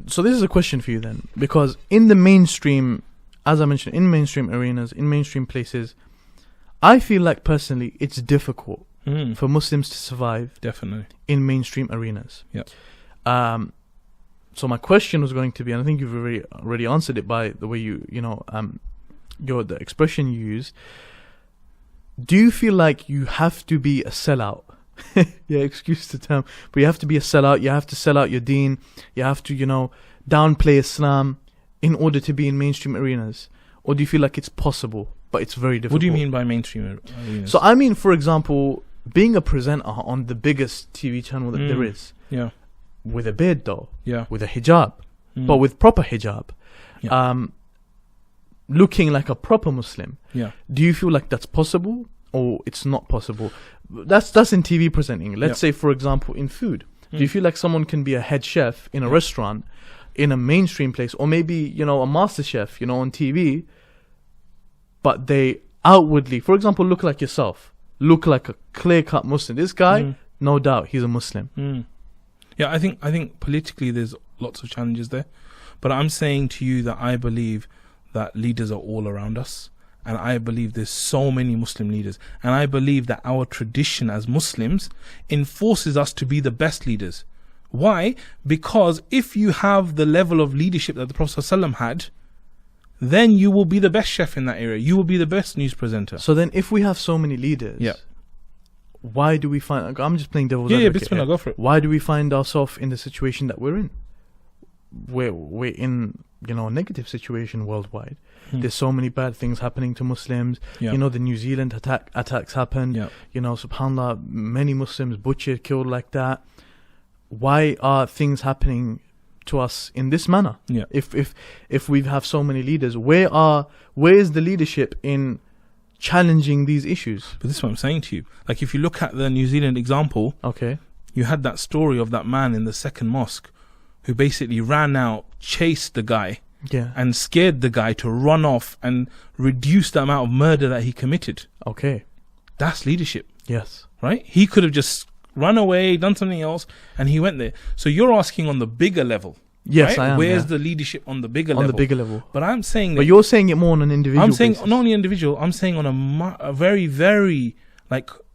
So this is a question for you then, because in the mainstream, as I mentioned, in mainstream arenas, in mainstream places, I feel like personally it's difficult for Muslims to survive. Definitely. In mainstream arenas. Yeah. So my question was going to be, and I think you've already answered it by the way the expression you use. Do you feel like you have to be a sellout? Yeah, excuse the term, but you have to be a sellout. You have to sell out your deen. You have to, downplay Islam in order to be in mainstream arenas. Or do you feel like it's possible, but it's very difficult? What do you mean by mainstream arenas? So I mean, for example, being a presenter on the biggest TV channel that there is. Yeah. With a beard though. Yeah. With a hijab. But with proper hijab. Yeah. Looking like a proper Muslim. Yeah. Do you feel like that's possible or it's not possible? That's in TV presenting. Let's say, for example, in food. Do you feel like someone can be a head chef in a restaurant, in a mainstream place, or maybe, a master chef, on TV, but they outwardly, for example, look like yourself, look like a clear-cut Muslim. This guy, no doubt, he's a Muslim. Yeah, I think politically there's lots of challenges there. But I'm saying to you that I believe that leaders are all around us. And I believe there's so many Muslim leaders. And I believe that our tradition as Muslims enforces us to be the best leaders. Why? Because if you have the level of leadership that the Prophet ﷺ had, then you will be the best chef in that area. You will be the best news presenter. So then if we have so many leaders, why do we find... I'm just playing devil's advocate. Yeah, Bismillah, go for it. Why do we find ourselves in the situation that we're in? We're in, a negative situation worldwide. There's so many bad things happening to Muslims. Yeah. The New Zealand attacks happened. Yeah. SubhanAllah, many Muslims butchered, killed like that. Why are things happening to us in this manner? Yeah. If we have so many leaders, where is the leadership in challenging these issues? But this is what I'm saying to you. Like, if you look at the New Zealand example, you had that story of that man in the second mosque who basically ran out, chased the guy, and scared the guy to run off and reduce the amount of murder that he committed. That's leadership. Yes. Right? He could have just run away, done something else, and he went there. So you're asking on the bigger level. Yes, right? I am. Where's the leadership on the bigger level? On the bigger level. But I'm saying that... But you're saying it more on an individual I'm saying basis. not only individual, I'm saying on a very, very,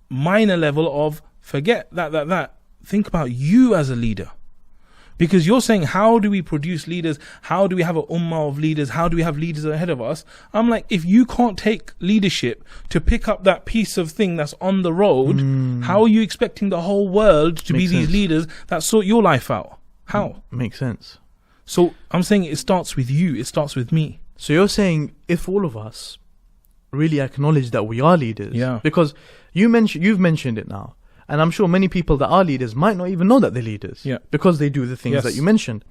minor level of forget that. Think about you as a leader. Because you're saying, how do we produce leaders? How do we have an ummah of leaders? How do we have leaders ahead of us? I'm like, if you can't take leadership to pick up that piece of thing that's on the road, how are you expecting the whole world to be these leaders that sort your life out? How? Makes sense. So I'm saying it starts with you. It starts with me. So you're saying if all of us really acknowledge that we are leaders, because you've mentioned it now. And I'm sure many people that are leaders might not even know that they're leaders because they do the things that you mentioned.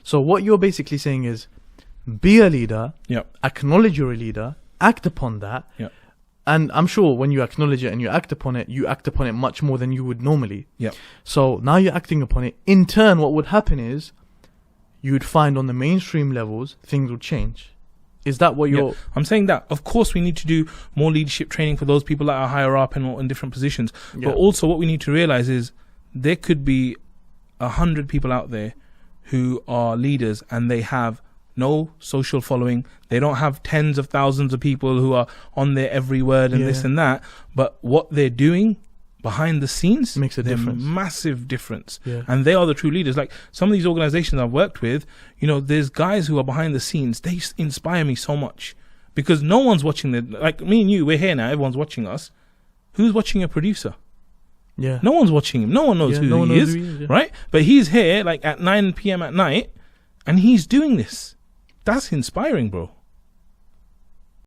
So what you're basically saying is be a leader, acknowledge you're a leader, act upon that. And I'm sure when you acknowledge it and you act upon it much more than you would normally. So now you're acting upon it. In turn, what would happen is you would find on the mainstream levels, things would change. Is that what you're... I'm saying that, of course, we need to do more leadership training for those people that are higher up and in different positions. But also what we need to realize is there could be 100 people out there who are leaders and they have no social following. They don't have tens of thousands of people who are on their every word and this and that. But what they're doing behind the scenes makes a difference. Massive difference. And they are the true leaders. Like some of these organizations I've worked with, there's guys who are behind the scenes. They inspire me so much because no one's watching like me and you, we're here now, everyone's watching us. Who's watching a producer? No one's watching him. No one knows who he is, right? But he's here like at 9 p.m. at night and he's doing this. That's inspiring, bro.